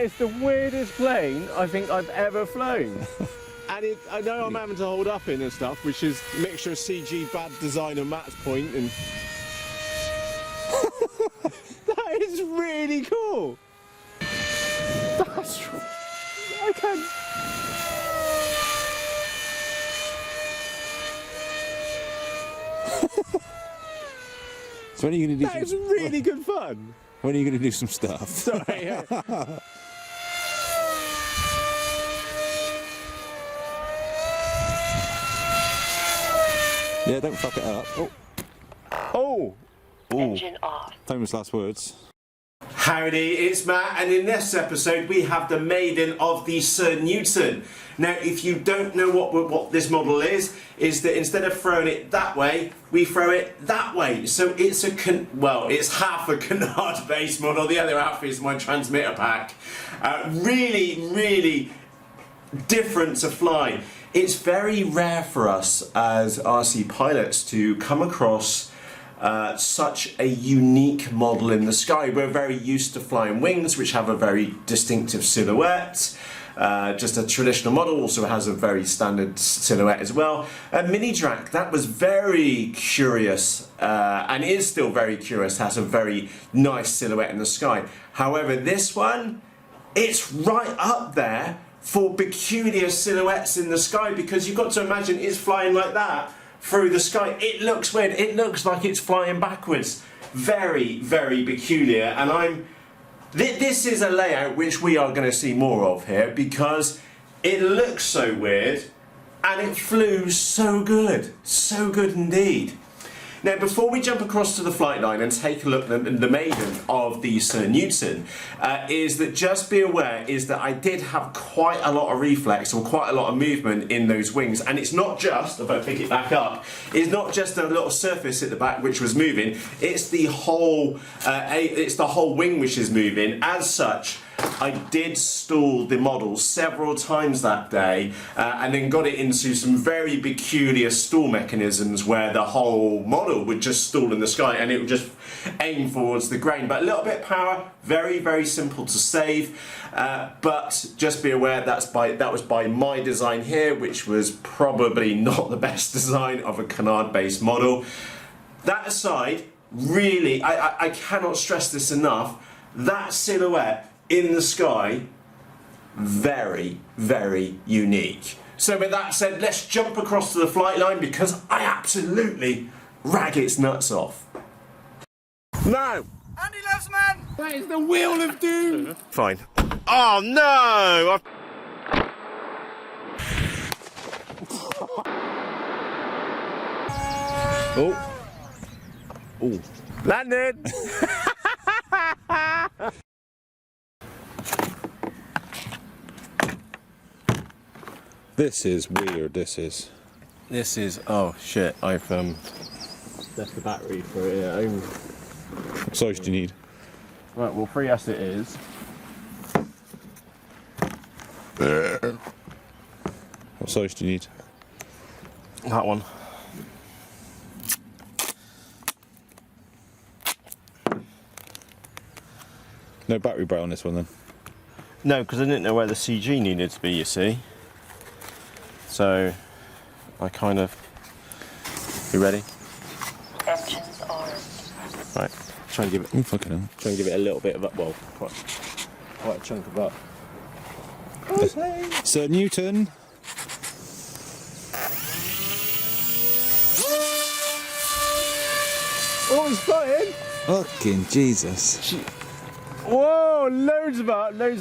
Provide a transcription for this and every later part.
is the weirdest plane I think I've ever flown. And I know I'm having to hold up in and stuff, which is a mixture of CG, bad design and Matt's point, and that is really cool. That's I can. So when are you going to do? That is really good fun. When are you going to do some stuff? Sorry. Yeah. Yeah, don't fuck it up. Oh. Engine off. Famous last words. Howdy, it's Matt, and in this episode we have the Maiden of the Sir Newton. Now, if you don't know what this model is that instead of throwing it that way, we throw it that way. So it's it's half a canard base model, the other half is my transmitter pack. Really different to fly. It's very rare for us as RC pilots to come across such a unique model in the sky. We're very used to flying wings, which have a very distinctive silhouette. Just a traditional model also has a very standard silhouette as well. Mini Drac, that was very curious and is still very curious, has a very nice silhouette in the sky. However, this one, it's right up there for peculiar silhouettes in the sky, because you've got to imagine it's flying like that through the sky. It looks weird, it looks like it's flying backwards. Very peculiar, and this is a layout which we are going to see more of here, because it looks so weird and it flew so good indeed. Now, before we jump across to the flight line and take a look at the Maiden of the Sir Newton, is that just be aware is that I did have quite a lot of reflex or quite a lot of movement in those wings, and it's not just, if I pick it back up, it's not just a little surface at the back which was moving, it's the whole wing which is moving. As such, I did stall the model several times that day and then got it into some very peculiar stall mechanisms where the whole model would just stall in the sky and it would just aim towards the ground. But a little bit of power, very simple to save, but just be aware that was by my design here, which was probably not the best design of a canard-based model. That aside, really, I cannot stress this enough, that silhouette in the sky, very unique. So with that said, let's jump across to the flight line, because I absolutely rag its nuts off. No! Andy loves man! That is the wheel of doom! Fine. Oh no! Oh. Landed! This is weird. This is. Oh shit! I've left the battery for it at home. What size do you need? Right, well, 3S it is. What size do you need? That one. No battery bright on this one then? No, because I didn't know where the CG needed to be, you see. So, I kind of... You ready? Engines on. Right, try and give it... Fucking hell. Try and give it a little bit of up. Well, quite a chunk of up. Okay. Sir Newton. Oh, it's flying! Fucking Jesus. Whoa, loads of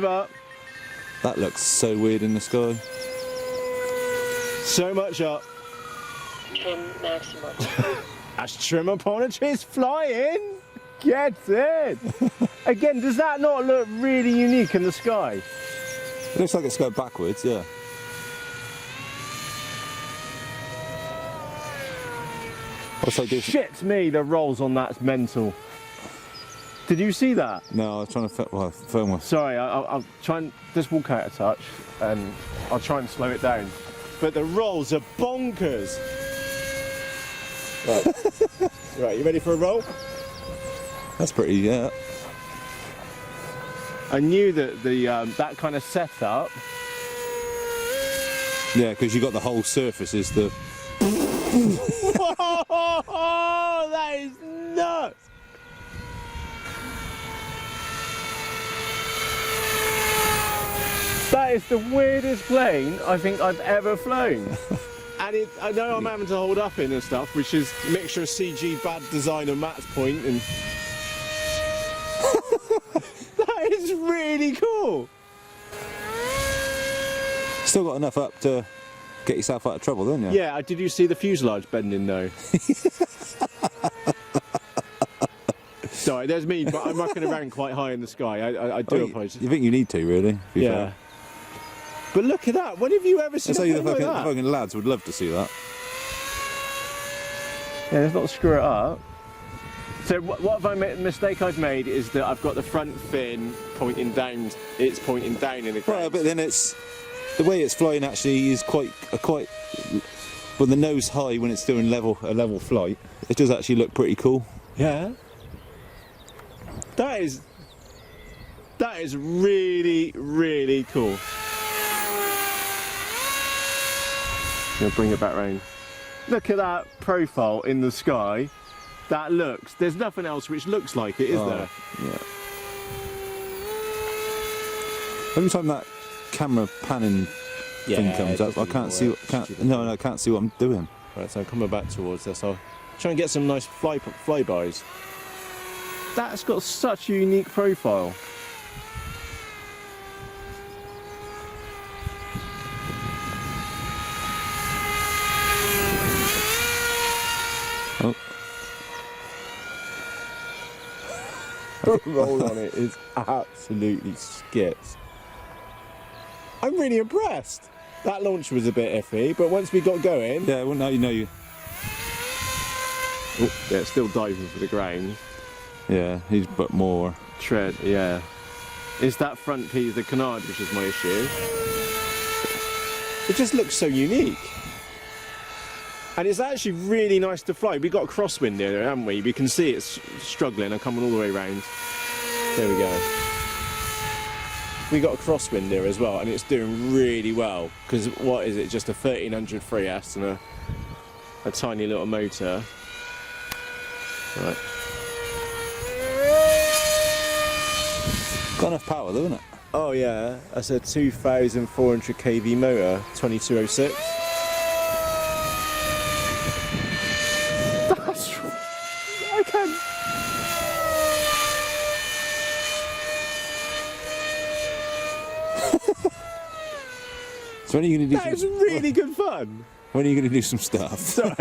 up. That looks so weird in the sky. So much up. Trim maximum. That's trim upon a tree, it's flying! Get it! Again, does that not look really unique in the sky? It looks like it's going backwards, yeah. What's like this? Shit me, the rolls on that's mental. Did you see that? No, I was trying to film with. Sorry, I'll try and just walk out a touch and I'll try and slow it down. But the rolls are bonkers. Right, right, you ready for a roll? That's pretty, yeah. I knew that that kind of setup. Yeah, because you got the whole surface is the. Whoa, that is nuts! That is the weirdest plane I think I've ever flown. And I know I'm having to hold up in and stuff, which is a mixture of CG, bad design and Matt's point, and that is really cool. Still got enough up to get yourself out of trouble, don't you? Yeah, did you see the fuselage bending though? Sorry, there's me, but I'm mucking around quite high in the sky. I do apologise. You think you need to, really? To be Yeah. fair. But look at that. When have you ever seen I tell you, something the like that? fucking lads would love to see that. Yeah, let's not screw it up. So what mistake I've made is that I've got the front fin pointing down. It's pointing down in the ground. Well, but then it's the way it's flying actually is quite with the nose high when it's doing a level flight. It does actually look pretty cool. Yeah. That is really, really cool. I'm gonna bring it back round. Look at that profile in the sky. That looks. There's nothing else which looks like it, is there? Yeah. Every time that camera panning thing comes up, I can't see. I can't see what I'm doing. Right, so I'm coming back towards this. I'll try and get some nice flybys. That's got such a unique profile. Oh. The roll on it is absolutely skits. I'm really impressed. That launch was a bit iffy, but once we got going... Yeah, well, now you know you. Oh, yeah, it's still diving for the ground. Yeah, he's but more. Tread, yeah. It's that front piece, the canard, which is my issue. It just looks so unique. And it's actually really nice to fly. We got a crosswind there, haven't we? We can see it's struggling and coming all the way around. There we go. We got a crosswind there as well, and it's doing really well. Because what is it? Just a 1300 3S and a tiny little motor. Right. Got enough power though, isn't it? Oh yeah, that's a 2400 kV motor, 2206. That's I can. So when are you going to do? That is really good fun. When are you going to do some stuff? Sorry.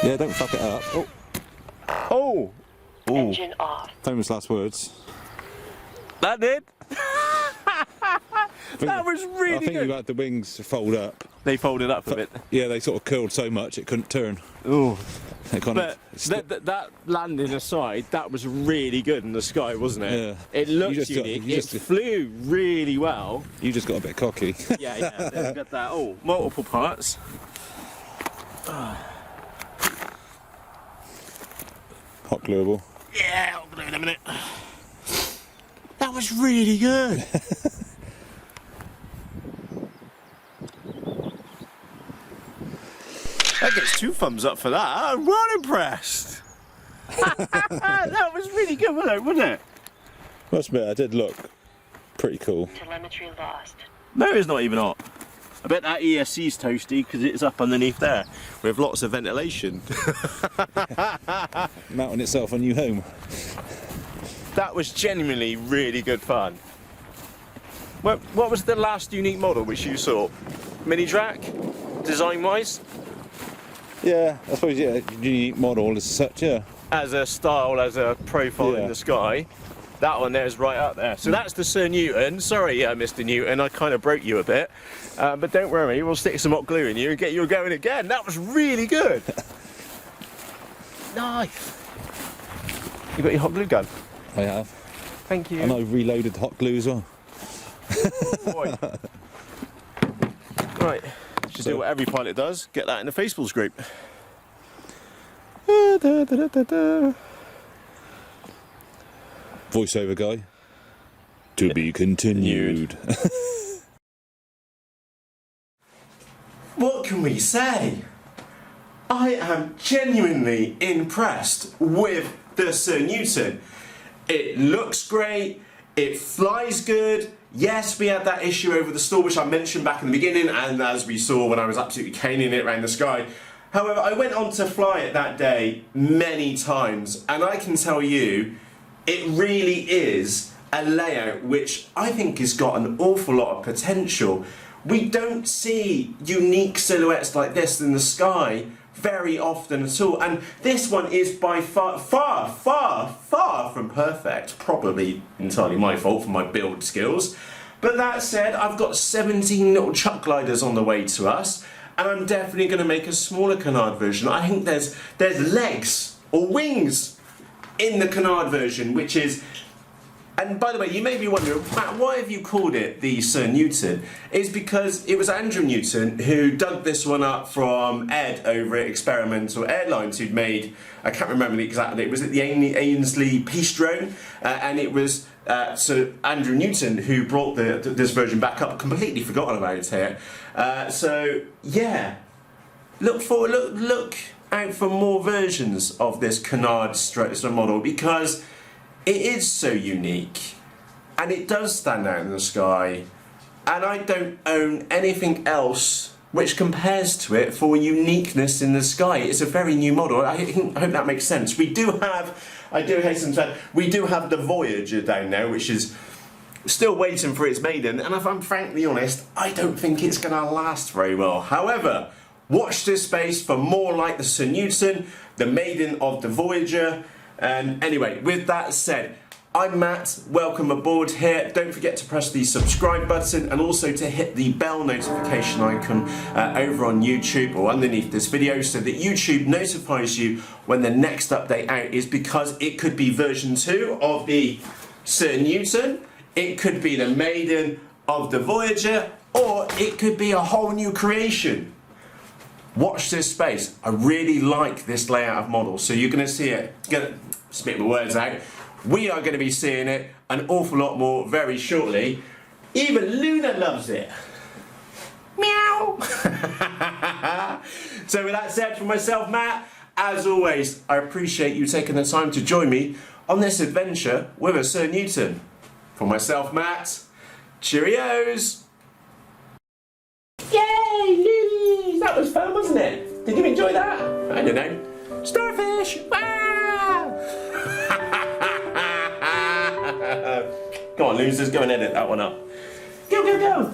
Yeah, don't fuck it up. Oh. Oh. Ooh. Engine off. Famous last words. That did. That was really I think good. you had the wings fold up. They folded up a bit. Yeah, they sort of curled so much it couldn't turn. Oh. It kind But of, that landing aside, that was really good in the sky, wasn't it? Yeah. It looked You just got- unique. you It just- flew really well. you just got a bit cocky. Yeah, they've got that. Oh, multiple parts. Hot glueable. Yeah, I'll do it in a minute. That was really good. That gets 2 thumbs up for that. I'm well impressed. That was really good, wasn't it? Must admit, I did look pretty cool. Telemetry lost. No, it's not even hot. I bet that ESC's toasty because it's up underneath there with lots of ventilation. Mounting itself a new home. That was genuinely really good fun. What was the last unique model which you saw? Mini track, design-wise? Yeah, I suppose, yeah, unique model as such, yeah. As a style, as a profile in Yeah. the sky. That one there is right up there. So that's the Sir Newton. Sorry, Mr. Newton, I kind of broke you a bit. But don't worry, we'll stick some hot glue in you and get you going again. That was really good. Nice. You got your hot glue gun? I have. Thank you. And I've reloaded the hot glue as well. Boy. Right. Should do what every pilot does. Get that in the Facefuls group. Voiceover guy. To be continued. What can we say? I am genuinely impressed with the Sir Newton. It looks great, it flies good. Yes, we had that issue over the store which I mentioned back in the beginning, and as we saw when I was absolutely caning it around the sky. However, I went on to fly it that day many times, and I can tell you, it really is a layout which I think has got an awful lot of potential. We don't see unique silhouettes like this in the sky very often at all, and this one is by far from perfect. Probably entirely my fault for my build skills, but that said, I've got 17 little chuck gliders on the way to us, and I'm definitely going to make a smaller canard version. I think there's legs or wings in the canard version, which is. And by the way, you may be wondering, Matt, why have you called it the Sir Newton? It's because it was Andrew Newton who dug this one up from Ed over at Experimental Airlines, who'd made, I can't remember exactly, it was at the Ainsley Peace Drone, and it was Sir Andrew Newton who brought this version back up. Completely forgotten about it here. So yeah, look out for more versions of this canard structure model, because it is so unique and it does stand out in the sky, and I don't own anything else which compares to it for uniqueness in the sky. It's a very new model. I hope that makes sense. We do have, I do hasten to add, we do have the Voyager down there, which is still waiting for its Maiden, and if I'm frankly honest, I don't think it's going to last very well. However, watch this space for more like the Sir Newton, the Maiden of the Voyager. And anyway, with that said, I'm Matt, welcome aboard here. Don't forget to press the subscribe button and also to hit the bell notification icon over on YouTube or underneath this video, so that YouTube notifies you when the next update out is, because it could be version 2 of the Sir Newton, it could be the Maiden of the Voyager, or it could be a whole new creation. Watch this space. I really like this layout of model, so you're going to see it. Gonna spit my words out. We are going to be seeing it an awful lot more very shortly. Even Luna loves it. Meow. So with that said, for myself, Matt, as always, I appreciate you taking the time to join me on this adventure with a Sir Newton. For myself, Matt, cheerios. Yay, lilies! That was fun, wasn't it? Did you enjoy that? I don't know. Starfish! Ah! Go on, losers, go and edit that one up. Go, go, go!